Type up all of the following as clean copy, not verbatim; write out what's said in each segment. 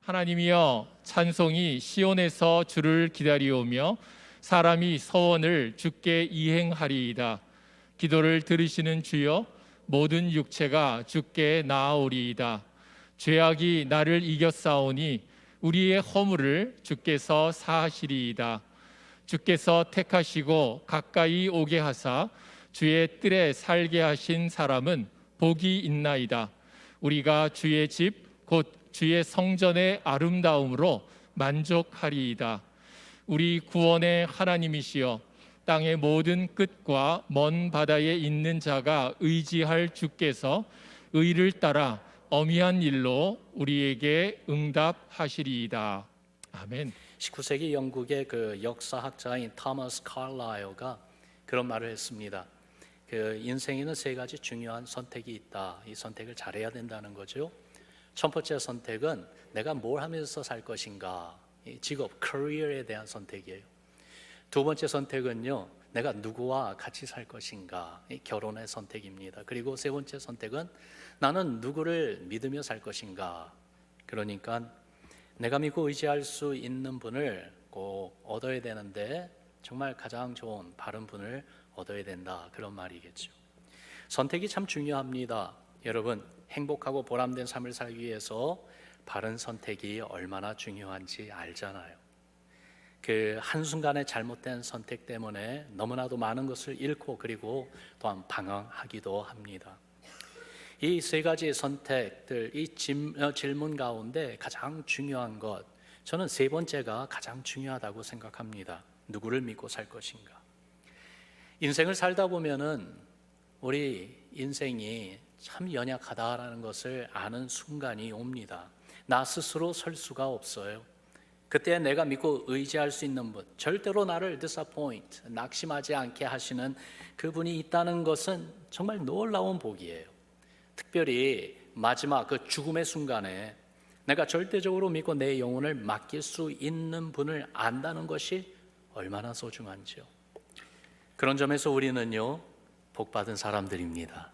하나님이여, 찬송이 시온에서 주를 기다리오며 사람이 서원을 주께 이행하리이다. 기도를 들으시는 주여, 모든 육체가 주께 나아오리이다. 죄악이 나를 이겼사오니 우리의 허물을 주께서 사하시리이다. 주께서 택하시고 가까이 오게 하사 주의 뜰에 살게 하신 사람은 복이 있나이다. 우리가 주의 집 곧 주의 성전의 아름다움으로 만족하리이다. 우리 구원의 하나님이시여, 땅의 모든 끝과 먼 바다에 있는 자가 의지할 주께서 의를 따라 어미한 일로 우리에게 응답하시리이다. 아멘. 19세기 영국의 그 역사학자인 토마스 칼라일가 그런 말을 했습니다. 그 인생에는 세 가지 중요한 선택이 있다. 이 선택을 잘해야 된다는 거죠. 첫 번째 선택은 내가 뭘 하면서 살 것인가, 직업, 커리어에 대한 선택이에요. 두 번째 선택은요, 내가 누구와 같이 살 것인가, 결혼의 선택입니다. 그리고 세 번째 선택은 나는 누구를 믿으며 살 것인가. 그러니까 내가 믿고 의지할 수 있는 분을 꼭 얻어야 되는데 정말 가장 좋은 바른 분을 얻어야 된다, 그런 말이겠죠. 선택이 참 중요합니다. 여러분, 행복하고 보람된 삶을 살기 위해서 바른 선택이 얼마나 중요한지 알잖아요. 그 한순간의 잘못된 선택 때문에 너무나도 많은 것을 잃고 그리고 또한 방황하기도 합니다. 이 세 가지 선택들, 이 질문 가운데 가장 중요한 것, 저는 세 번째가 가장 중요하다고 생각합니다. 누구를 믿고 살 것인가. 인생을 살다 보면은 우리 인생이 참 연약하다라는 것을 아는 순간이 옵니다. 나 스스로 설 수가 없어요. 그때 내가 믿고 의지할 수 있는 분, 절대로 나를 disappoint, 낙심하지 않게 하시는 그분이 있다는 것은 정말 놀라운 복이에요. 특별히 마지막 그 죽음의 순간에 내가 절대적으로 믿고 내 영혼을 맡길 수 있는 분을 안다는 것이 얼마나 소중한지요. 그런 점에서 우리는요, 복받은 사람들입니다.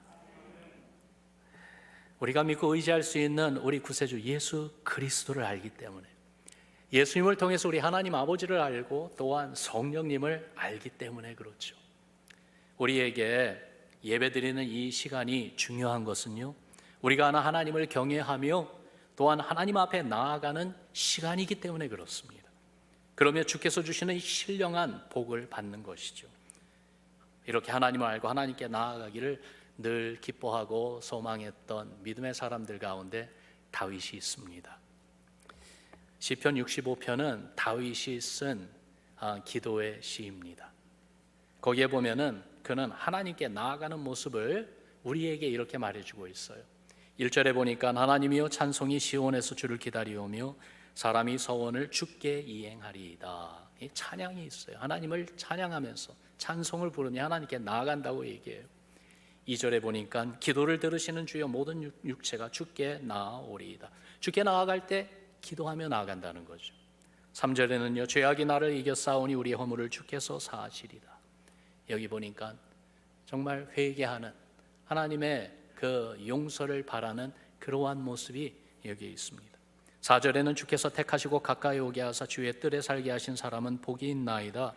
우리가 믿고 의지할 수 있는 우리 구세주 예수 그리스도를 알기 때문에, 예수님을 통해서 우리 하나님 아버지를 알고 또한 성령님을 알기 때문에 그렇죠. 우리에게 예배드리는 이 시간이 중요한 것은요, 우리가 하나님을 경외하며 또한 하나님 앞에 나아가는 시간이기 때문에 그렇습니다. 그러면 주께서 주시는 신령한 복을 받는 것이죠. 이렇게 하나님을 알고 하나님께 나아가기를 늘 기뻐하고 소망했던 믿음의 사람들 가운데 다윗이 있습니다. 시편 65편은 다윗이 쓴 기도의 시입니다. 거기에 보면은 그는 하나님께 나아가는 모습을 우리에게 이렇게 말해주고 있어요. 1절에 보니까 하나님이여, 찬송이 시온에서 주를 기다리오며 사람이 서원을 주께 이행하리이다. 이 찬양이 있어요. 하나님을 찬양하면서 찬송을 부르며 하나님께 나아간다고 얘기해요. 2절에 보니까 기도를 들으시는 주여, 모든 육체가 주께 나아오리이다. 주께 나아갈 때 기도하며 나아간다는 거죠. 3절에는요, 죄악이 나를 이겼사오니 우리 허물을 주께서 사하시리다. 여기 보니까 정말 회개하는 하나님의 그 용서를 바라는 그러한 모습이 여기 있습니다. 4절에는 주께서 택하시고 가까이 오게 하사 주의 뜰에 살게 하신 사람은 복이 있나이다.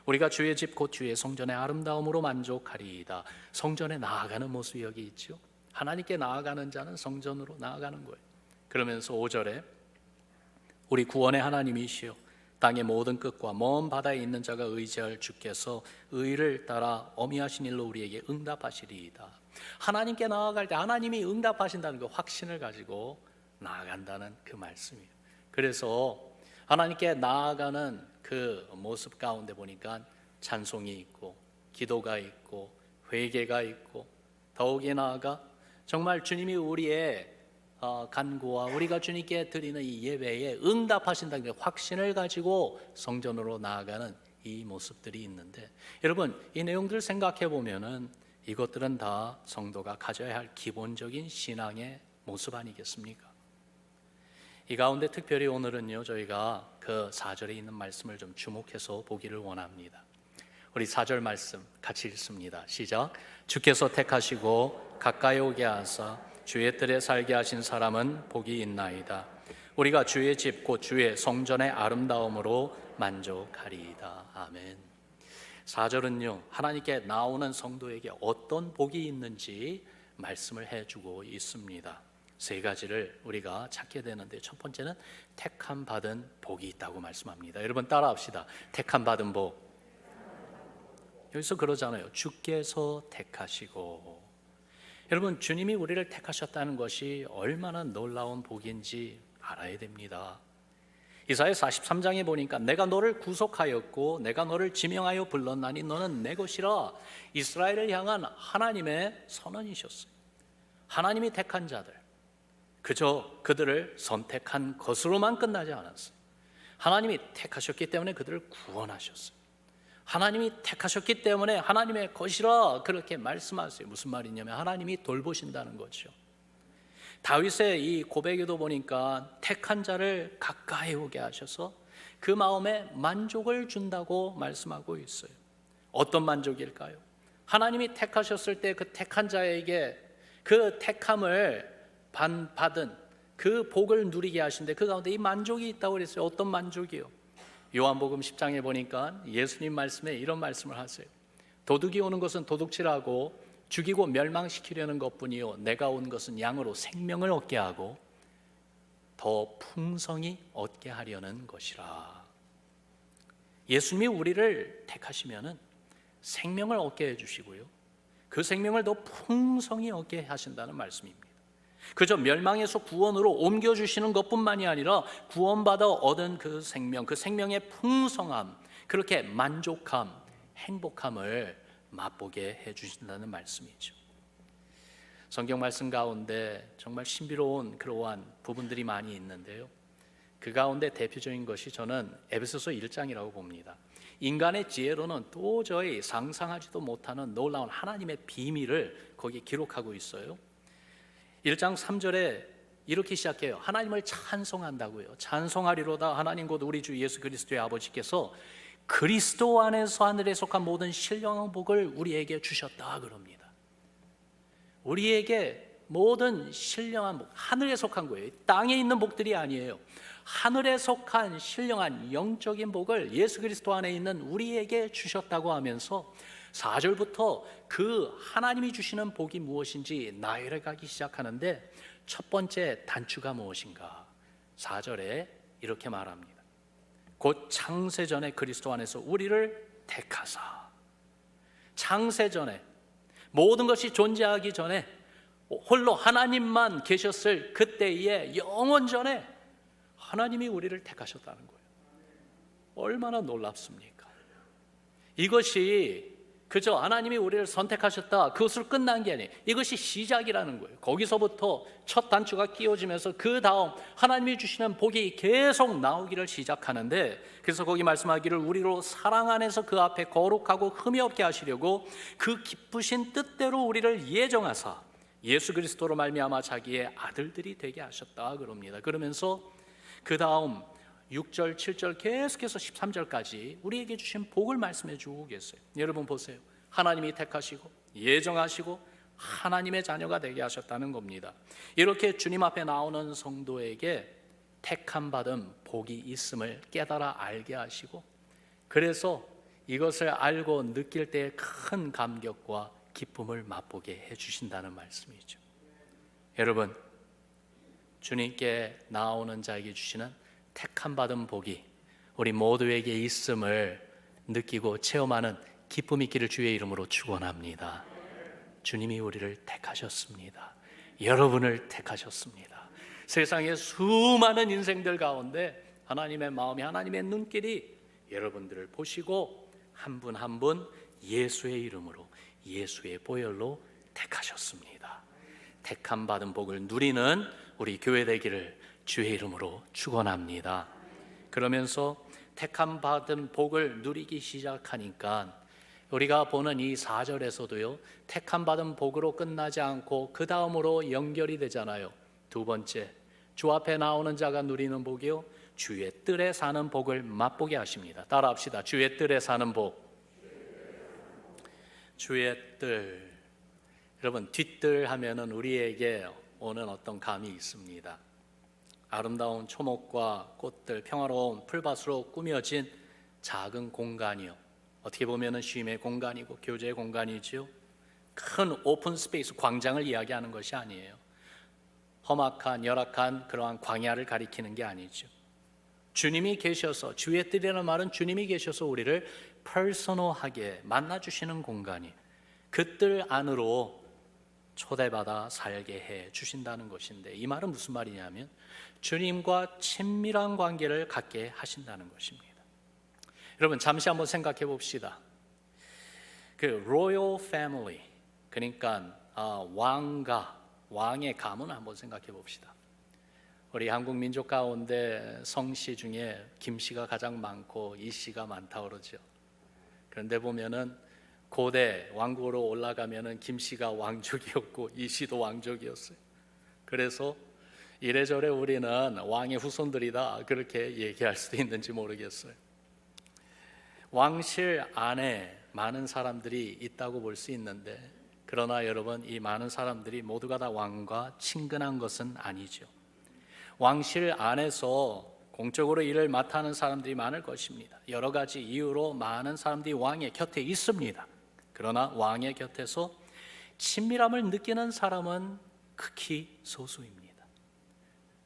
우리가 주의 집 곧 주의 성전의 아름다움으로 만족하리이다. 성전에 나아가는 모습이 여기 있죠. 하나님께 나아가는 자는 성전으로 나아가는 거예요. 그러면서 5절에 우리 구원의 하나님이시여, 땅의 모든 끝과 먼 바다에 있는 자가 의지할 주께서 의를 따라 어미하신 일로 우리에게 응답하시리이다. 하나님께 나아갈 때 하나님이 응답하신다는 그 확신을 가지고 나아간다는 그 말씀이에요. 그래서 하나님께 나아가는 그 모습 가운데 보니까 찬송이 있고 기도가 있고 회개가 있고, 더욱이 나아가 정말 주님이 우리의 간구와 우리가 주님께 드리는 이 예배에 응답하신다는 그 확신을 가지고 성전으로 나아가는 이 모습들이 있는데, 여러분 이 내용들 생각해 보면은 이것들은 다 성도가 가져야 할 기본적인 신앙의 모습 아니겠습니까? 이 가운데 특별히 오늘은요, 저희가 그 4절에 있는 말씀을 좀 주목해서 보기를 원합니다. 우리 4절 말씀 같이 읽습니다. 시작. 주께서 택하시고 가까이 오게 하사 주의 뜰에 살게 하신 사람은 복이 있나이다. 우리가 주의 집 곧 주의 성전의 아름다움으로 만족하리이다. 아멘. 4절은요, 하나님께 나오는 성도에게 어떤 복이 있는지 말씀을 해주고 있습니다. 세 가지를 우리가 찾게 되는데, 첫 번째는 택함 받은 복이 있다고 말씀합니다. 여러분 따라합시다. 택함 받은 복. 여기서 그러잖아요. 주께서 택하시고. 여러분, 주님이 우리를 택하셨다는 것이 얼마나 놀라운 복인지 알아야 됩니다. 이사야 43장에 보니까 내가 너를 구속하였고 내가 너를 지명하여 불렀나니 너는 내 것이라. 이스라엘을 향한 하나님의 선언이셨어요. 하나님이 택한 자들, 그저 그들을 선택한 것으로만 끝나지 않았어요. 하나님이 택하셨기 때문에 그들을 구원하셨어요. 하나님이 택하셨기 때문에 하나님의 것이라 그렇게 말씀하세요. 무슨 말이냐면 하나님이 돌보신다는 거죠. 다윗의 이 고백에도 보니까 택한 자를 가까이 오게 하셔서 그 마음에 만족을 준다고 말씀하고 있어요. 어떤 만족일까요? 하나님이 택하셨을 때 그 택한 자에게 그 택함을 받은 그 복을 누리게 하신데 그 가운데 이 만족이 있다고 그랬어요. 어떤 만족이요? 요한복음 10장에 보니까 예수님 말씀에 이런 말씀을 하세요. 도둑이 오는 것은 도둑질하고 죽이고 멸망시키려는 것뿐이요 내가 온 것은 양으로 생명을 얻게 하고 더 풍성히 얻게 하려는 것이라. 예수님이 우리를 택하시면은 생명을 얻게 해주시고요 그 생명을 더 풍성히 얻게 하신다는 말씀입니다. 그저 멸망에서 구원으로 옮겨주시는 것뿐만이 아니라 구원받아 얻은 그 생명, 그 생명의 풍성함, 그렇게 만족함, 행복함을 맛보게 해주신다는 말씀이죠. 성경 말씀 가운데 정말 신비로운 그러한 부분들이 많이 있는데요, 그 가운데 대표적인 것이 저는 에베소서 1장이라고 봅니다. 인간의 지혜로는 도저히 상상하지도 못하는 놀라운 하나님의 비밀을 거기 기록하고 있어요. 1장 3절에 이렇게 시작해요. 하나님을 찬송한다고요. 찬송하리로다 하나님 곧 우리 주 예수 그리스도의 아버지께서 그리스도 안에서 하늘에 속한 모든 신령한 복을 우리에게 주셨다 그럽니다. 우리에게 모든 신령한 복, 하늘에 속한 거예요. 땅에 있는 복들이 아니에요. 하늘에 속한 신령한 영적인 복을 예수 그리스도 안에 있는 우리에게 주셨다고 하면서 4절부터 그 하나님이 주시는 복이 무엇인지 나열해 가기 시작하는데, 첫 번째 단추가 무엇인가? 4절에 이렇게 말합니다. 곧 창세전에 그리스도 안에서 우리를 택하사. 창세전에, 모든 것이 존재하기 전에 홀로 하나님만 계셨을 그때의 영원전에 하나님이 우리를 택하셨다는 거예요. 얼마나 놀랍습니까? 이것이 그저 하나님이 우리를 선택하셨다, 그것으로 끝난 게 아니에요. 이것이 시작이라는 거예요. 거기서부터 첫 단추가 끼워지면서 그 다음 하나님이 주시는 복이 계속 나오기를 시작하는데, 그래서 거기 말씀하기를 우리로 사랑 안에서 그 앞에 거룩하고 흠이 없게 하시려고 그 기쁘신 뜻대로 우리를 예정하사 예수 그리스도로 말미암아 자기의 아들들이 되게 하셨다 그럽니다. 그러면서 그 다음 6절, 7절 계속해서 13절까지 우리에게 주신 복을 말씀해 주고 계세요. 여러분 보세요. 하나님이 택하시고 예정하시고 하나님의 자녀가 되게 하셨다는 겁니다. 이렇게 주님 앞에 나오는 성도에게 택함 받은 복이 있음을 깨달아 알게 하시고, 그래서 이것을 알고 느낄 때의 큰 감격과 기쁨을 맛보게 해주신다는 말씀이죠. 여러분, 주님께 나오는 자에게 주시는 택함 받은 복이 우리 모두에게 있음을 느끼고 체험하는 기쁨이 있기를 주의 이름으로 축원합니다. 주님이 우리를 택하셨습니다. 여러분을 택하셨습니다. 세상의 수많은 인생들 가운데 하나님의 마음이, 하나님의 눈길이 여러분들을 보시고 한 분 한 분 예수의 이름으로, 예수의 보혈로 택하셨습니다. 택함 받은 복을 누리는 우리 교회 되기를 주의 이름으로 축원합니다. 그러면서 택함 받은 복을 누리기 시작하니까 우리가 보는 이 4절에서도요, 택함 받은 복으로 끝나지 않고 그 다음으로 연결이 되잖아요. 두 번째, 주 앞에 나오는 자가 누리는 복이요, 주의 뜰에 사는 복을 맛보게 하십니다. 따라합시다. 주의 뜰에 사는 복. 주의 뜰. 여러분, 뒷뜰 하면은 우리에게 오는 어떤 감이 있습니다. 아름다운 초목과 꽃들, 평화로운 풀밭으로 꾸며진 작은 공간이요. 어떻게 보면 쉼의 공간이고 교제의 공간이지요. 큰 오픈 스페이스, 광장을 이야기하는 것이 아니에요. 험악한 열악한 그러한 광야를 가리키는 게 아니죠. 주님이 계셔서, 주의 뜻이라는 말은 주님이 계셔서 우리를 퍼스널하게 만나주시는 공간이, 그 뜰 안으로 초대받아 살게 해 주신다는 것인데, 이 말은 무슨 말이냐면 주님과 친밀한 관계를 갖게 하신다는 것입니다. 여러분, 잠시 한번 생각해 봅시다. 그 로열 패밀리, 그러니까 왕의 가문 한번 생각해 봅시다. 우리 한국 민족 가운데 성씨 중에 김씨가 가장 많고 이씨가 많다고 그러죠. 그런데 보면은 고대 왕국으로 올라가면은 김씨가 왕족이었고 이씨도 왕족이었어요. 그래서 이래저래 우리는 왕의 후손들이다 그렇게 얘기할 수도 있는지 모르겠어요. 왕실 안에 많은 사람들이 있다고 볼 수 있는데, 그러나 여러분, 이 많은 사람들이 모두가 다 왕과 친근한 것은 아니죠. 왕실 안에서 공적으로 일을 맡아하는 사람들이 많을 것입니다. 여러 가지 이유로 많은 사람들이 왕의 곁에 있습니다. 그러나 왕의 곁에서 친밀함을 느끼는 사람은 극히 소수입니다.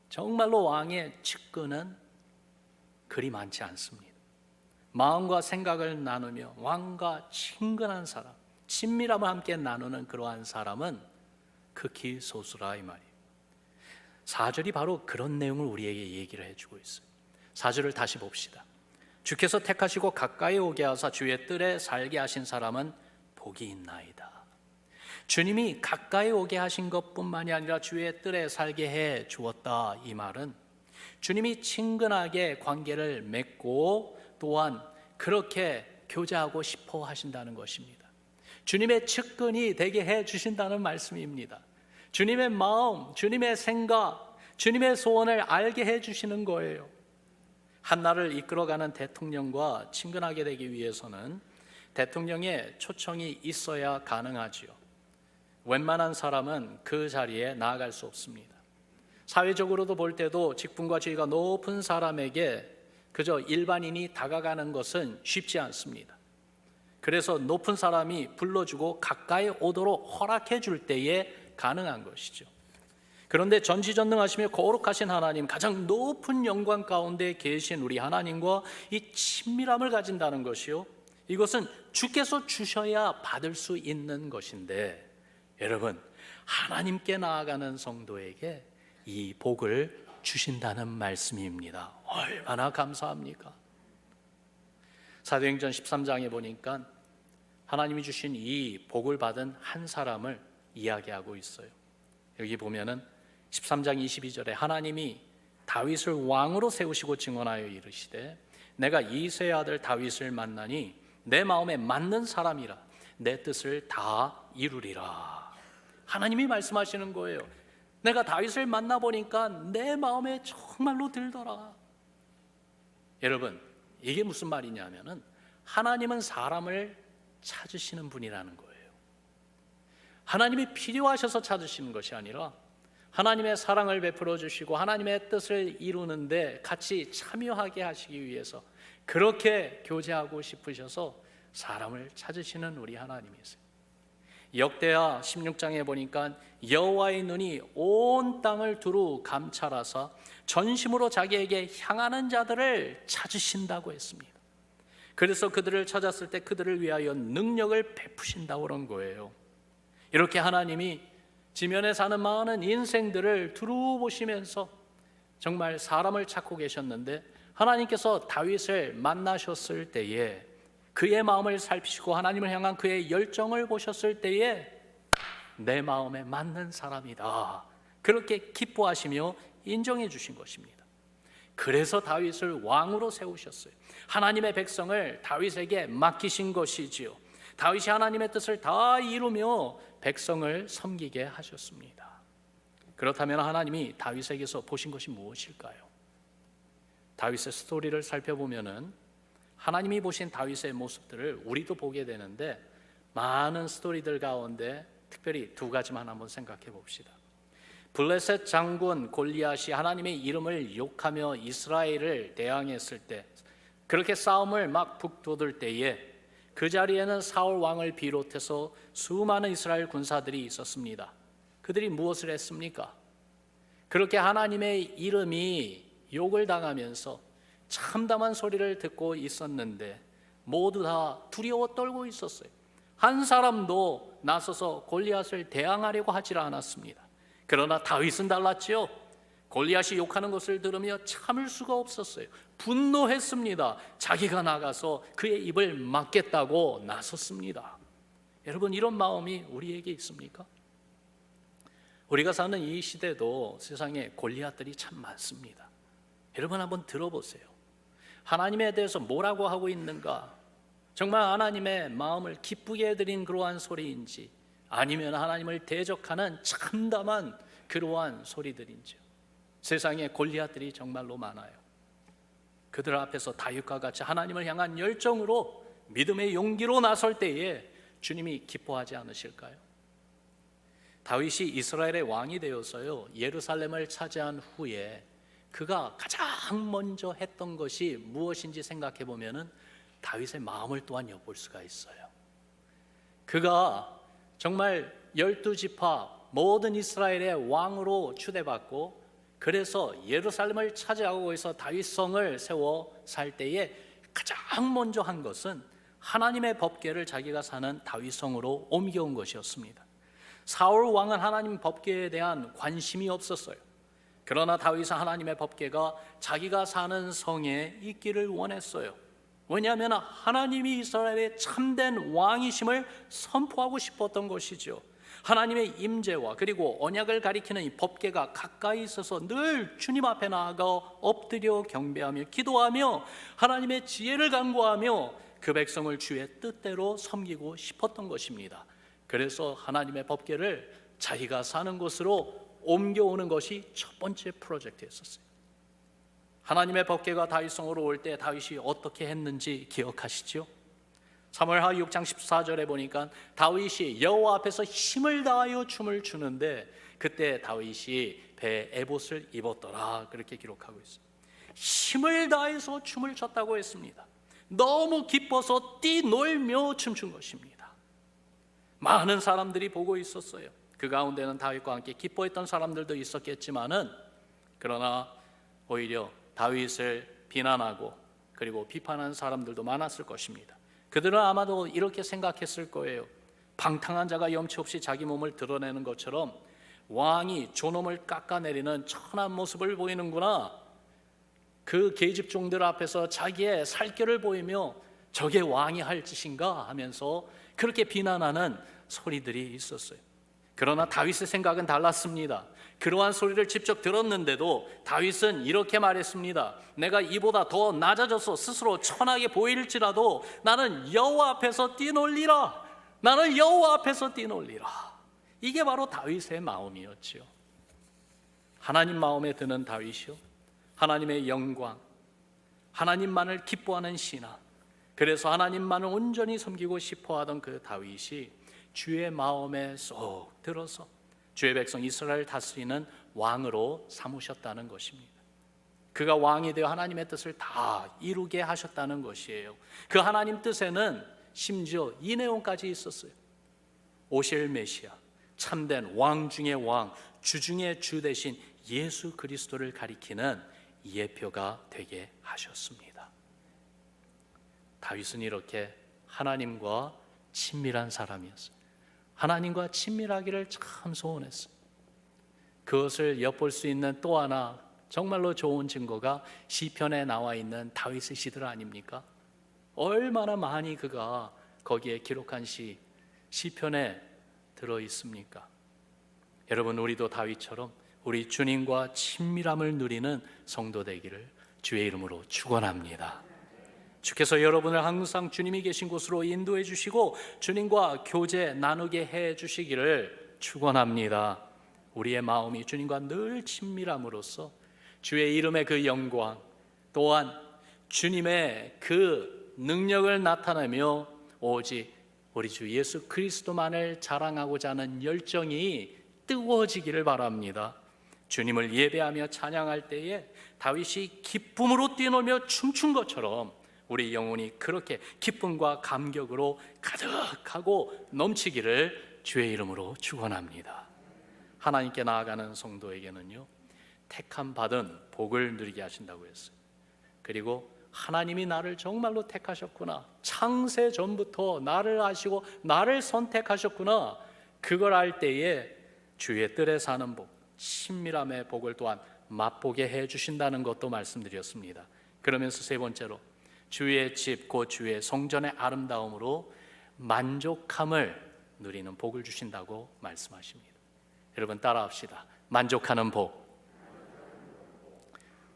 정말로 왕의 측근은 그리 많지 않습니다. 마음과 생각을 나누며 왕과 친근한 사람, 친밀함을 함께 나누는 그러한 사람은 극히 소수라 이 말이에요. 4절이 바로 그런 내용을 우리에게 얘기를 해주고 있어요. 4절을 다시 봅시다. 주께서 택하시고 가까이 오게 하사 주의 뜰에 살게 하신 사람은 복이 있나이다. 주님이 가까이 오게 하신 것뿐만이 아니라 주의 뜰에 살게 해 주었다. 이 말은 주님이 친근하게 관계를 맺고 또한 그렇게 교제하고 싶어 하신다는 것입니다. 주님의 측근이 되게 해 주신다는 말씀입니다. 주님의 마음, 주님의 생각, 주님의 소원을 알게 해 주시는 거예요. 한 나라를 이끌어가는 대통령과 친근하게 되기 위해서는 대통령의 초청이 있어야 가능하지요. 웬만한 사람은 그 자리에 나아갈 수 없습니다. 사회적으로도 볼 때도 직분과 지위가 높은 사람에게 그저 일반인이 다가가는 것은 쉽지 않습니다. 그래서 높은 사람이 불러주고 가까이 오도록 허락해 줄 때에 가능한 것이죠. 그런데 전지전능하시며 거룩하신 하나님, 가장 높은 영광 가운데 계신 우리 하나님과 이 친밀함을 가진다는 것이요, 이것은 주께서 주셔야 받을 수 있는 것인데, 여러분, 하나님께 나아가는 성도에게 이 복을 주신다는 말씀입니다. 얼마나 감사합니까? 사도행전 13장에 보니까 하나님이 주신 이 복을 받은 한 사람을 이야기하고 있어요. 여기 보면은 13장 22절에 하나님이 다윗을 왕으로 세우시고 증언하여 이르시되 내가 이새의 아들 다윗을 만나니 내 마음에 맞는 사람이라 내 뜻을 다 이루리라. 하나님이 말씀하시는 거예요. 내가 다윗을 만나보니까 내 마음에 정말로 들더라. 여러분, 이게 무슨 말이냐면은 하나님은 사람을 찾으시는 분이라는 거예요. 하나님이 필요하셔서 찾으시는 것이 아니라 하나님의 사랑을 베풀어 주시고 하나님의 뜻을 이루는데 같이 참여하게 하시기 위해서 그렇게 교제하고 싶으셔서 사람을 찾으시는 우리 하나님이세요. 역대하 16장에 보니까 여호와의 눈이 온 땅을 두루 감찰하사 전심으로 자기에게 향하는 자들을 찾으신다고 했습니다. 그래서 그들을 찾았을 때 그들을 위하여 능력을 베푸신다고 그런 거예요. 이렇게 하나님이 지면에 사는 많은 인생들을 두루 보시면서 정말 사람을 찾고 계셨는데, 하나님께서 다윗을 만나셨을 때에 그의 마음을 살피시고 하나님을 향한 그의 열정을 보셨을 때에 내 마음에 맞는 사람이다, 그렇게 기뻐하시며 인정해 주신 것입니다. 그래서 다윗을 왕으로 세우셨어요. 하나님의 백성을 다윗에게 맡기신 것이지요. 다윗이 하나님의 뜻을 다 이루며 백성을 섬기게 하셨습니다. 그렇다면 하나님이 다윗에게서 보신 것이 무엇일까요? 다윗의 스토리를 살펴보면은 하나님이 보신 다윗의 모습들을 우리도 보게 되는데, 많은 스토리들 가운데 특별히 두 가지만 한번 생각해 봅시다. 블레셋 장군 골리앗이 하나님의 이름을 욕하며 이스라엘을 대항했을 때, 그렇게 싸움을 막 북돋을 때에 그 자리에는 사울 왕을 비롯해서 수많은 이스라엘 군사들이 있었습니다. 그들이 무엇을 했습니까? 그렇게 하나님의 이름이 욕을 당하면서 참담한 소리를 듣고 있었는데 모두 다 두려워 떨고 있었어요. 한 사람도 나서서 골리앗을 대항하려고 하지 않았습니다. 그러나 다윗은 달랐지요. 골리앗이 욕하는 것을 들으며 참을 수가 없었어요. 분노했습니다. 자기가 나가서 그의 입을 막겠다고 나섰습니다. 여러분, 이런 마음이 우리에게 있습니까? 우리가 사는 이 시대도 세상에 골리앗들이 참 많습니다. 여러분, 한번 들어보세요. 하나님에 대해서 뭐라고 하고 있는가? 정말 하나님의 마음을 기쁘게 해드린 그러한 소리인지, 아니면 하나님을 대적하는 참담한 그러한 소리들인지요. 세상에 골리앗들이 정말로 많아요. 그들 앞에서 다윗과 같이 하나님을 향한 열정으로 믿음의 용기로 나설 때에 주님이 기뻐하지 않으실까요? 다윗이 이스라엘의 왕이 되어서요, 예루살렘을 차지한 후에 그가 가장 먼저 했던 것이 무엇인지 생각해 보면은 다윗의 마음을 또한 엿볼 수가 있어요. 그가 정말 12지파 모든 이스라엘의 왕으로 추대받고, 그래서 예루살렘을 차지하고 있어 다윗성을 세워 살 때에 가장 먼저 한 것은 하나님의 법궤를 자기가 사는 다윗성으로 옮겨온 것이었습니다. 사울 왕은 하나님 법궤에 대한 관심이 없었어요. 그러나 다윗은 하나님의 법궤가 자기가 사는 성에 있기를 원했어요. 왜냐하면 하나님이 이스라엘의 참된 왕이심을 선포하고 싶었던 것이죠. 하나님의 임재와 그리고 언약을 가리키는 이 법궤가 가까이 있어서 늘 주님 앞에 나아가 엎드려 경배하며 기도하며 하나님의 지혜를 간구하며 그 백성을 주의 뜻대로 섬기고 싶었던 것입니다. 그래서 하나님의 법궤를 자기가 사는 곳으로 옮겨오는 것이 첫 번째 프로젝트였었어요. 하나님의 법궤가 다윗성으로 올 때 다윗이 어떻게 했는지 기억하시죠? 사무엘하 6장 14절에 보니까 다윗이 여호와 앞에서 힘을 다하여 춤을 추는데 그때 다윗이 배에 에봇을 입었더라, 그렇게 기록하고 있습니다. 힘을 다해서 춤을 췄다고 했습니다. 너무 기뻐서 뛰놀며 춤춘 것입니다. 많은 사람들이 보고 있었어요. 그 가운데는 다윗과 함께 기뻐했던 사람들도 있었겠지만은, 그러나 오히려 다윗을 비난하고 그리고 비판하는 사람들도 많았을 것입니다. 그들은 아마도 이렇게 생각했을 거예요. 방탕한 자가 염치 없이 자기 몸을 드러내는 것처럼 왕이 존엄을 깎아내리는 천한 모습을 보이는구나. 그 계집종들 앞에서 자기의 살결을 보이며 저게 왕이 할 짓인가 하면서 그렇게 비난하는 소리들이 있었어요. 그러나 다윗의 생각은 달랐습니다. 그러한 소리를 직접 들었는데도 다윗은 이렇게 말했습니다. 내가 이보다 더 낮아져서 스스로 천하게 보일지라도 나는 여호와 앞에서 뛰놀리라. 나는 여호와 앞에서 뛰놀리라. 이게 바로 다윗의 마음이었지요. 하나님 마음에 드는 다윗이요, 하나님의 영광, 하나님만을 기뻐하는 신앙, 그래서 하나님만을 온전히 섬기고 싶어하던 그 다윗이 주의 마음에 쏙 들어서 주의 백성 이스라엘을 다스리는 왕으로 삼으셨다는 것입니다. 그가 왕이 되어 하나님의 뜻을 다 이루게 하셨다는 것이에요. 그 하나님 뜻에는 심지어 이 내용까지 있었어요. 오실 메시아, 참된 왕 중의 왕, 주 중의 주 되신 예수 그리스도를 가리키는 예표가 되게 하셨습니다. 다윗은 이렇게 하나님과 친밀한 사람이었어요. 하나님과 친밀하기를 참 소원했어요. 그것을 엿볼 수 있는 또 하나 정말로 좋은 증거가 시편에 나와 있는 다윗의 시들 아닙니까? 얼마나 많이 그가 거기에 기록한 시편에 들어 있습니까? 여러분, 우리도 다윗처럼 우리 주님과 친밀함을 누리는 성도 되기를 주의 이름으로 축원합니다. 주께서 여러분을 항상 주님이 계신 곳으로 인도해 주시고 주님과 교제 나누게 해 주시기를 축원합니다. 우리의 마음이 주님과 늘 친밀함으로써 주의 이름의 그 영광, 또한 주님의 그 능력을 나타내며 오직 우리 주 예수 그리스도만을 자랑하고자 하는 열정이 뜨거워지기를 바랍니다. 주님을 예배하며 찬양할 때에 다윗이 기쁨으로 뛰놀며 춤춘 것처럼 우리 영혼이 그렇게 기쁨과 감격으로 가득하고 넘치기를 주의 이름으로 축원합니다. 하나님께 나아가는 성도에게는요, 택함 받은 복을 누리게 하신다고 했어요. 그리고 하나님이 나를 정말로 택하셨구나, 창세 전부터 나를 아시고 나를 선택하셨구나, 그걸 알 때에 주의 뜰에 사는 복, 친밀함의 복을 또한 맛보게 해주신다는 것도 말씀드렸습니다. 그러면서 세 번째로 주의 집 곧 주의 성전의 아름다움으로 만족함을 누리는 복을 주신다고 말씀하십니다. 여러분 따라합시다. 만족하는 복.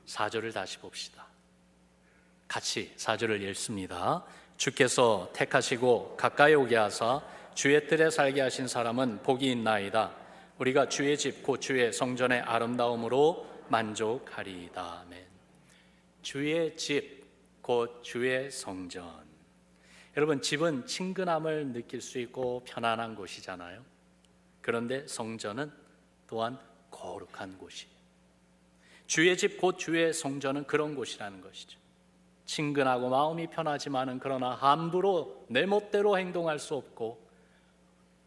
4절을 다시 봅시다. 같이 4절을 읽습니다. 주께서 택하시고 가까이 오게 하사 주의 뜰에 살게 하신 사람은 복이 있나이다. 우리가 주의 집 곧 주의 성전의 아름다움으로 만족하리이다. 아멘. 주의 집 곧 주의 성전. 여러분, 집은 친근함을 느낄 수 있고 편안한 곳이잖아요. 그런데 성전은 또한 거룩한 곳이에요. 주의 집 곧 주의 성전은 그런 곳이라는 것이죠. 친근하고 마음이 편하지만은 그러나 함부로 내 멋대로 행동할 수 없고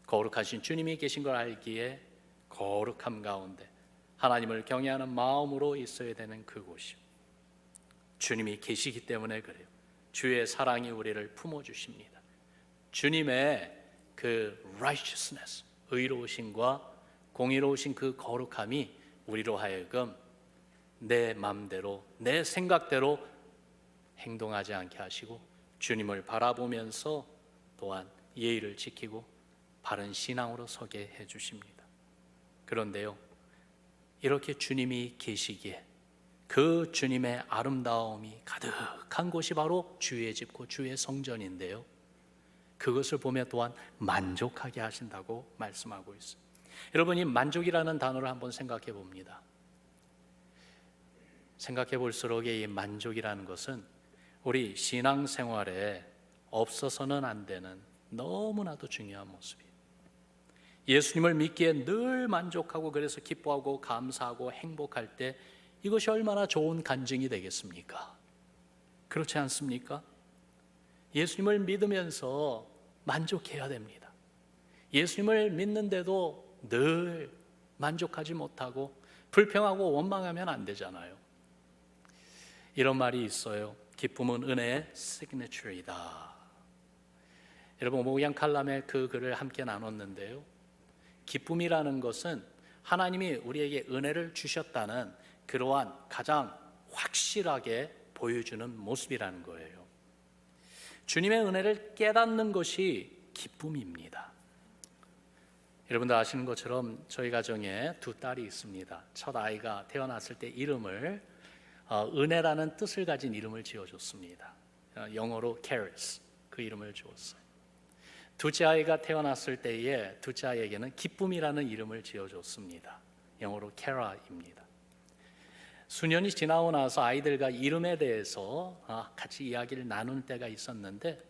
거룩하신 주님이 계신 걸 알기에 거룩함 가운데 하나님을 경외하는 마음으로 있어야 되는 그곳이요. 주님이 계시기 때문에 그래요. 주의 사랑이 우리를 품어주십니다. 주님의 그 righteousness, 의로우심과 공의로우신 그 거룩함이 우리로 하여금 내 맘대로 내 생각대로 행동하지 않게 하시고 주님을 바라보면서 또한 예의를 지키고 바른 신앙으로 서게 해주십니다. 그런데요, 이렇게 주님이 계시기에 그 주님의 아름다움이 가득한 곳이 바로 주의 집 곧 주의 성전인데요, 그것을 보며 또한 만족하게 하신다고 말씀하고 있어요. 여러분, 이 만족이라는 단어를 한번 생각해 봅니다. 생각해 볼수록 이 만족이라는 것은 우리 신앙생활에 없어서는 안 되는 너무나도 중요한 모습이에요. 예수님을 믿기에 늘 만족하고 그래서 기뻐하고 감사하고 행복할 때 이것이 얼마나 좋은 간증이 되겠습니까? 그렇지 않습니까? 예수님을 믿으면서 만족해야 됩니다. 예수님을 믿는데도 늘 만족하지 못하고 불평하고 원망하면 안 되잖아요. 이런 말이 있어요. 기쁨은 은혜의 시그니처이다. 여러분, 목양 칼럼의 그 글을 함께 나눴는데요, 기쁨이라는 것은 하나님이 우리에게 은혜를 주셨다는 그러한 가장 확실하게 보여주는 모습이라는 거예요. 주님의 은혜를 깨닫는 것이 기쁨입니다. 여러분들 아시는 것처럼 저희 가정에 두 딸이 있습니다. 첫 아이가 태어났을 때 이름을 은혜라는 뜻을 가진 이름을 지어줬습니다. 영어로 charis, 그 이름을 주었어요. 둘째 아이가 태어났을 때에 둘째 아이에게는 기쁨이라는 이름을 지어줬습니다. 영어로 캐라입니다. 수년이 지나고 나서 아이들과 이름에 대해서 같이 이야기를 나눌 때가 있었는데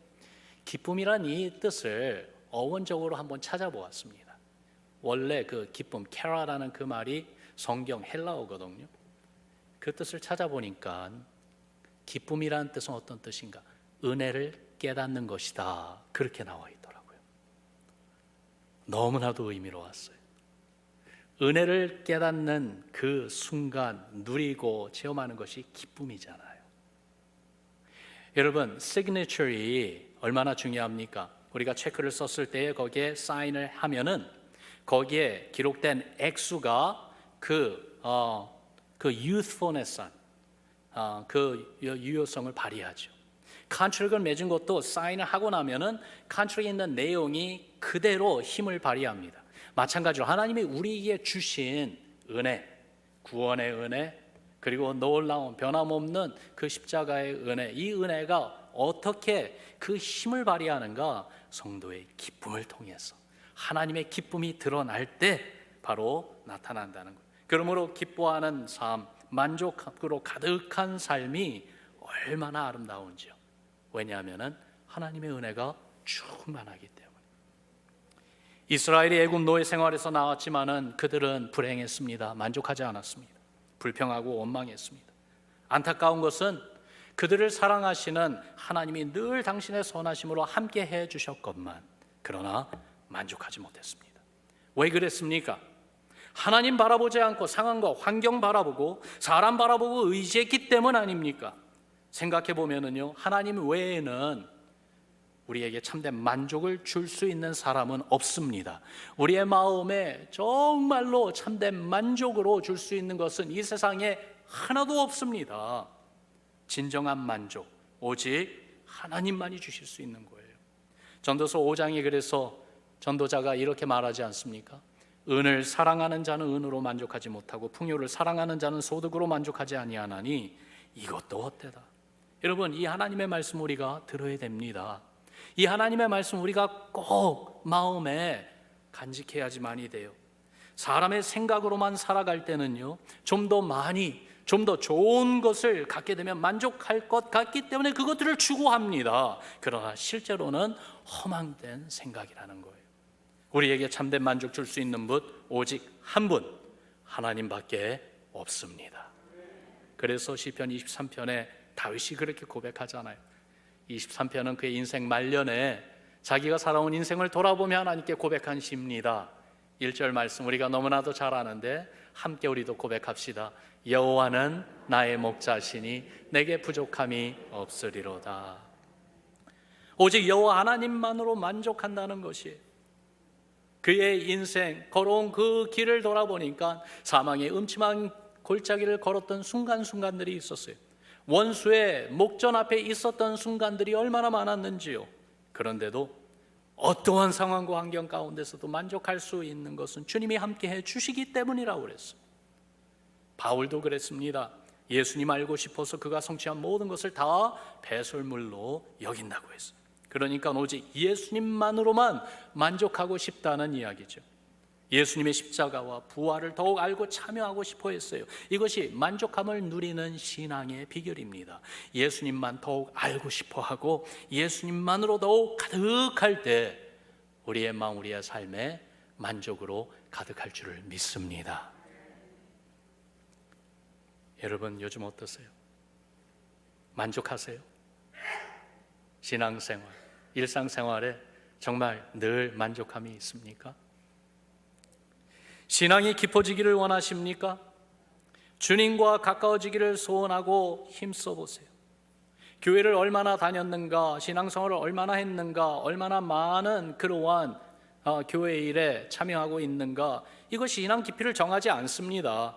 기쁨이란 이 뜻을 어원적으로 한번 찾아보았습니다. 원래 그 기쁨, 캐라라는 그 말이 성경 헬라어거든요. 그 뜻을 찾아보니까 기쁨이라는 뜻은 어떤 뜻인가? 은혜를 깨닫는 것이다, 그렇게 나와 있더라고요. 너무나도 의미로웠어요. 은혜를 깨닫는 그 순간 누리고 체험하는 것이 기쁨이잖아요. 여러분, 시그니처리 얼마나 중요합니까? 우리가 체크를 썼을 때 거기에 사인을 하면은 거기에 기록된 액수가 그 youthfulness, 그 유효성을 발휘하죠. 컨트랙을 맺은 것도 사인을 하고 나면은 컨트랙에 있는 내용이 그대로 힘을 발휘합니다. 마찬가지로 하나님이 우리에게 주신 은혜, 구원의 은혜, 그리고 놀라운 변함없는 그 십자가의 은혜, 이 은혜가 어떻게 그 힘을 발휘하는가? 성도의 기쁨을 통해서 하나님의 기쁨이 드러날 때 바로 나타난다는 것. 그러므로 기뻐하는 삶, 만족으로 가득한 삶이 얼마나 아름다운지요. 왜냐하면 하나님의 은혜가 충만하기 때문에. 이스라엘이 애굽 노예 생활에서 나왔지만은 그들은 불행했습니다. 만족하지 않았습니다. 불평하고 원망했습니다. 안타까운 것은 그들을 사랑하시는 하나님이 늘 당신의 선하심으로 함께 해 주셨건만 그러나 만족하지 못했습니다. 왜 그랬습니까? 하나님 바라보지 않고 상황과 환경 바라보고 사람 바라보고 의지했기 때문 아닙니까? 생각해 보면은요, 하나님 외에는 우리에게 참된 만족을 줄 수 있는 사람은 없습니다. 우리의 마음에 정말로 참된 만족으로 줄 수 있는 것은 이 세상에 하나도 없습니다. 진정한 만족, 오직 하나님만이 주실 수 있는 거예요. 전도서 5장에 그래서 전도자가 이렇게 말하지 않습니까? 은을 사랑하는 자는 은으로 만족하지 못하고 풍요를 사랑하는 자는 소득으로 만족하지 아니하나니 이것도 헛되다. 여러분, 이 하나님의 말씀 우리가 들어야 됩니다. 이 하나님의 말씀 우리가 꼭 마음에 간직해야지만이 돼요. 사람의 생각으로만 살아갈 때는요, 좀 더 많이, 좀 더 좋은 것을 갖게 되면 만족할 것 같기 때문에 그것들을 추구합니다. 그러나 실제로는 허망된 생각이라는 거예요. 우리에게 참된 만족 줄 수 있는 분 오직 한 분, 하나님밖에 없습니다. 그래서 시편 23편에 다윗이 그렇게 고백하잖아요. 23편은 그의 인생 말년에 자기가 살아온 인생을 돌아보며 하나님께 고백한 시입니다. 1절 말씀 우리가 너무나도 잘 아는데 함께 우리도 고백합시다. 여호와는 나의 목자시니 내게 부족함이 없으리로다. 오직 여호와 하나님만으로 만족한다는 것이에요. 그의 인생 걸어온 그 길을 돌아보니까 사망의 음침한 골짜기를 걸었던 순간순간들이 있었어요. 원수의 목전 앞에 있었던 순간들이 얼마나 많았는지요. 그런데도 어떠한 상황과 환경 가운데서도 만족할 수 있는 것은 주님이 함께 해 주시기 때문이라고 그랬어요. 바울도 그랬습니다. 예수님 알고 싶어서 그가 성취한 모든 것을 다 배설물로 여긴다고 했어요. 그러니까 오직 예수님만으로만 만족하고 싶다는 이야기죠. 예수님의 십자가와 부활을 더욱 알고 참여하고 싶어 했어요. 이것이 만족함을 누리는 신앙의 비결입니다. 예수님만 더욱 알고 싶어 하고 예수님만으로 더욱 가득할 때 우리의 마음, 우리의 삶에 만족으로 가득할 줄을 믿습니다. 여러분, 요즘 어떠세요? 만족하세요? 신앙생활, 일상생활에 정말 늘 만족함이 있습니까? 신앙이 깊어지기를 원하십니까? 주님과 가까워지기를 소원하고 힘써 보세요. 교회를 얼마나 다녔는가, 신앙생활을 얼마나 했는가, 얼마나 많은 그러한 교회 일에 참여하고 있는가, 이것이 신앙 깊이를 정하지 않습니다.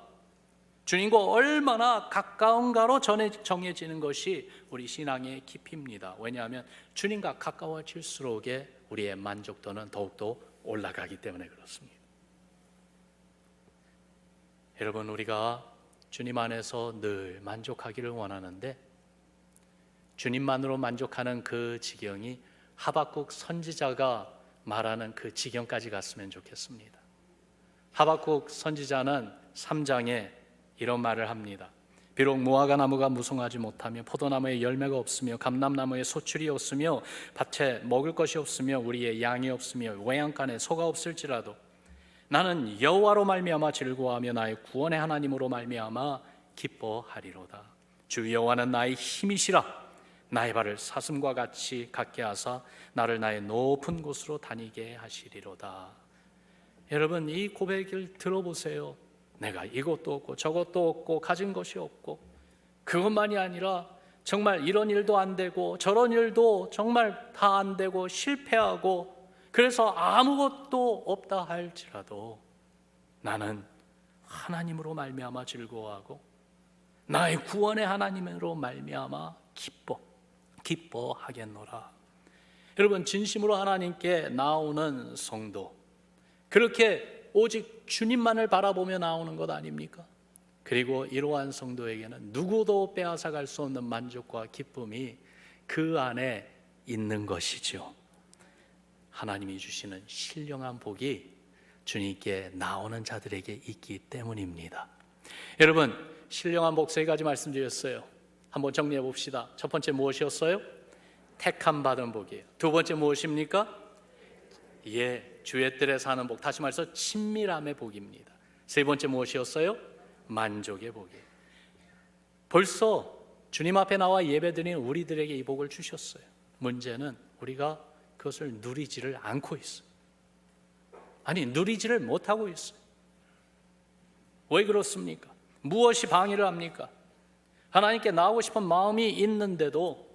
주님과 얼마나 가까운가로 정해지는 것이 우리 신앙의 깊이입니다. 왜냐하면 주님과 가까워질수록에 우리의 만족도는 더욱더 올라가기 때문에 그렇습니다. 여러분, 우리가 주님 안에서 늘 만족하기를 원하는데 주님만으로 만족하는 그 지경이 하박국 선지자가 말하는 그 지경까지 갔으면 좋겠습니다. 하박국 선지자는 3장에 이런 말을 합니다. 비록 무화과 나무가 무성하지 못하며 포도나무에 열매가 없으며 감람나무에 소출이 없으며 밭에 먹을 것이 없으며 우리의 양이 없으며 외양간에 소가 없을지라도 나는 여호와로 말미암아 즐거워하며 나의 구원의 하나님으로 말미암아 기뻐하리로다. 주 여호와는 나의 힘이시라. 나의 발을 사슴과 같이 갖게 하사 나를 나의 높은 곳으로 다니게 하시리로다. 여러분, 이 고백을 들어보세요. 내가 이것도 없고 저것도 없고 가진 것이 없고 그것만이 아니라 정말 이런 일도 안 되고 저런 일도 정말 다 안 되고 실패하고 그래서 아무것도 없다 할지라도 나는 하나님으로 즐거워하고 나의 구원의 하나님으로 말미암아 기뻐하겠노라. 여러분, 진심으로 하나님께 나오는 성도, 그렇게 오직 주님만을 바라보며 나오는 것 아닙니까? 그리고 이러한 성도에게는 누구도 빼앗아갈 수 없는 만족과 기쁨이 그 안에 있는 것이죠. 하나님이 주시는 신령한 복이 주님께 나오는 자들에게 있기 때문입니다. 여러분, 신령한 복 3가지 말씀드렸어요. 한번 정리해 봅시다. 첫 번째 무엇이었어요? 택함 받은 복이에요. 두 번째 무엇입니까? 주의 뜰에 사는 복, 다시 말해서 친밀함의 복입니다. 세 번째 무엇이었어요? 만족의 복이에요. 벌써 주님 앞에 나와 예배드리는 우리들에게 이 복을 주셨어요. 문제는 우리가 그것을 누리지를 않고 있어요. 아니, 누리지를 못하고 있어요. 왜 그렇습니까? 무엇이 방해를 합니까? 하나님께 나오고 싶은 마음이 있는데도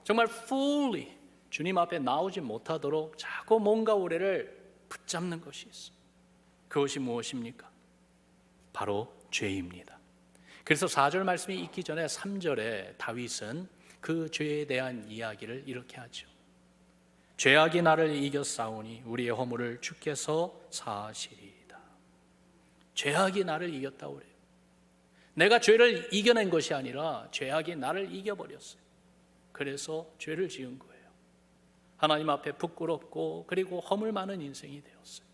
정말 fully 주님 앞에 나오지 못하도록 자꾸 뭔가 우리를 붙잡는 것이 있어요. 그것이 무엇입니까? 바로 죄입니다. 그래서 4절 말씀이 있기 전에 3절에 다윗은 그 죄에 대한 이야기를 이렇게 하죠. 죄악이 나를 이겼사오니 우리의 허물을 주께서 사하시리이다. 죄악이 나를 이겼다고 그래요. 내가 죄를 이겨낸 것이 아니라 죄악이 나를 이겨버렸어요. 그래서 죄를 지은 거예요. 하나님 앞에 부끄럽고 그리고 허물 많은 인생이 되었어요.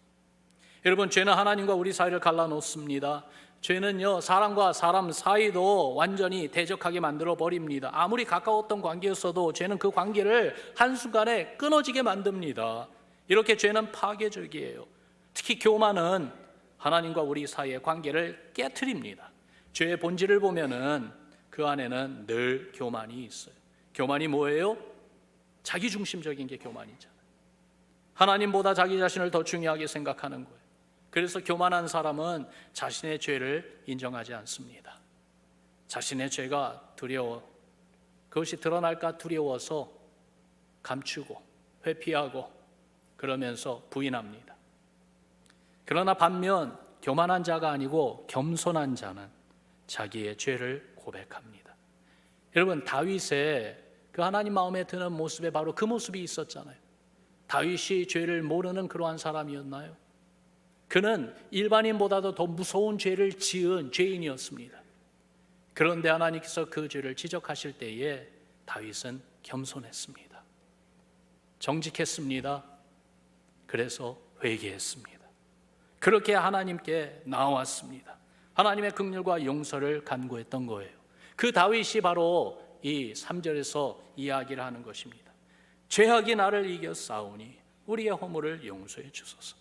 여러분, 죄는 하나님과 우리 사이를 갈라놓습니다. 죄는요, 사람과 사람 사이도 완전히 대적하게 만들어 버립니다. 아무리 가까웠던 관계였어도 죄는 그 관계를 한순간에 끊어지게 만듭니다. 이렇게 죄는 파괴적이에요. 특히 교만은 하나님과 우리 사이의 관계를 깨트립니다. 죄의 본질을 보면은 그 안에는 늘 교만이 있어요. 교만이 뭐예요? 자기중심적인 게 교만이잖아요. 하나님보다 자기 자신을 더 중요하게 생각하는 거예요. 그래서 교만한 사람은 자신의 죄를 인정하지 않습니다. 자신의 죄가 두려워, 그것이 드러날까 두려워서 감추고 회피하고 그러면서 부인합니다. 그러나 반면 교만한 자가 아니고 겸손한 자는 자기의 죄를 고백합니다. 여러분, 다윗의 그 하나님 마음에 드는 모습에 바로 그 모습이 있었잖아요. 다윗이 죄를 모르는 그러한 사람이었나요? 그는 일반인보다도 더 무서운 죄를 지은 죄인이었습니다. 그런데 하나님께서 그 죄를 지적하실 때에 다윗은 겸손했습니다. 정직했습니다. 그래서 회개했습니다. 그렇게 하나님께 나왔습니다. 하나님의 긍휼과 용서를 간구했던 거예요. 그 다윗이 바로 이 3절에서 이야기를 하는 것입니다. 죄악이 나를 이겼사오니 우리의 허물을 용서해 주소서.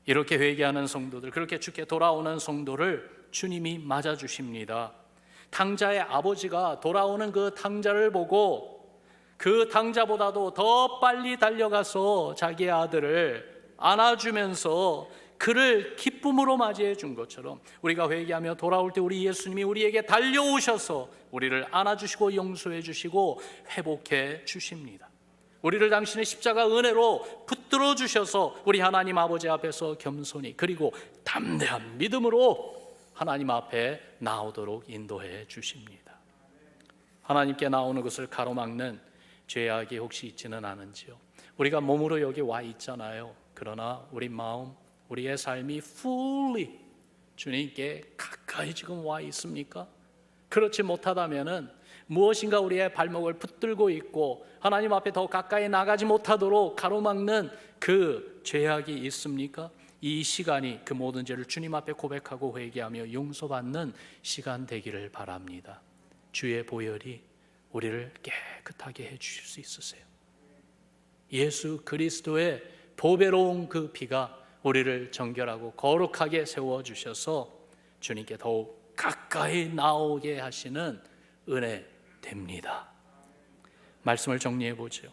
이렇게 회개하는 성도들, 그렇게 주께 돌아오는 성도를 주님이 맞아주십니다. 탕자의 아버지가 돌아오는 그 탕자를 보고 그 탕자보다도 더 빨리 달려가서 자기의 아들을 안아주면서 그를 기쁨으로 맞이해 준 것처럼 우리가 회개하며 돌아올 때 우리 예수님이 우리에게 달려오셔서 우리를 안아주시고 용서해 주시고 회복해 주십니다. 우리를 당신의 십자가 은혜로 붙들어 주셔서 우리 하나님 아버지 앞에서 겸손히 그리고 담대한 믿음으로 하나님 앞에 나오도록 인도해 주십니다. 하나님께 나오는 것을 가로막는 죄악이 혹시 있지는 않은지요? 우리가 몸으로 여기 와 있잖아요. 그러나 우리 마음, 우리의 삶이 fully 주님께 가까이 지금 와 있습니까? 그렇지 못하다면은 무엇인가 우리의 발목을 붙들고 있고 하나님 앞에 더 가까이 나가지 못하도록 가로막는 그 죄악이 있습니까? 이 시간이 그 모든 죄를 주님 앞에 고백하고 회개하며 용서받는 시간 되기를 바랍니다. 주의 보혈이 우리를 깨끗하게 해주실 수 있으세요. 예수 그리스도의 보배로운 그 피가 우리를 정결하고 거룩하게 세워주셔서 주님께 더욱 가까이 나오게 하시는 은혜 됩니다. 말씀을 정리해 보죠.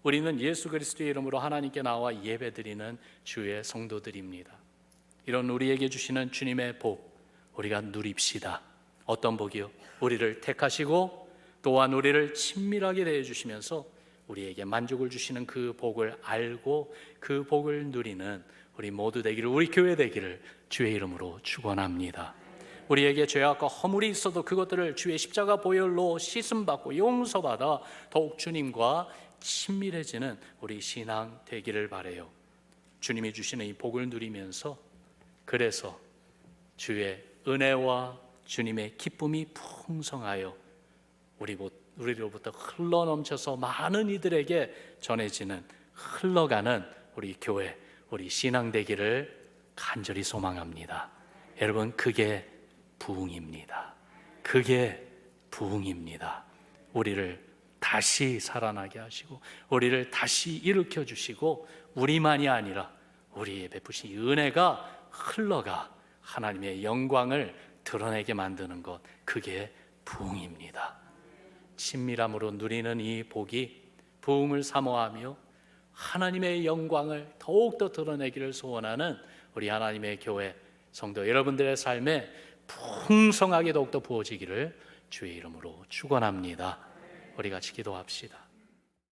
우리는 예수 그리스도의 이름으로 하나님께 나와 예배드리는 주의 성도들입니다. 이런 우리에게 주시는 주님의 복 우리가 누립시다. 어떤 복이요? 우리를 택하시고 또한 우리를 친밀하게 대해주시면서 우리에게 만족을 주시는 그 복을 알고 그 복을 누리는 우리 모두 되기를, 우리 교회 되기를 주의 이름으로 축원합니다. 우리에게 죄악과 허물이 있어도 그것들을 주의 십자가 보혈로 씻음받고 용서받아 더욱 주님과 친밀해지는 우리 신앙 되기를 바라요. 주님이 주시는 이 복을 누리면서 그래서 주의 은혜와 주님의 기쁨이 풍성하여 우리로부터 흘러넘쳐서 많은 이들에게 전해지는, 흘러가는 우리 교회, 우리 신앙 되기를 간절히 소망합니다. 여러분, 그게 부흥입니다. 그게 부흥입니다. 우리를 다시 살아나게 하시고 우리를 다시 일으켜 주시고 우리만이 아니라 우리의 베푸신 은혜가 흘러가 하나님의 영광을 드러내게 만드는 것, 그게 부흥입니다. 친밀함으로 누리는 이 복이 부흥을 사모하며 하나님의 영광을 더욱더 드러내기를 소원하는 우리 하나님의 교회 성도 여러분들의 삶에 풍성하게 더욱더 부어지기를 주의 이름으로 축원합니다. 우리 같이 기도합시다.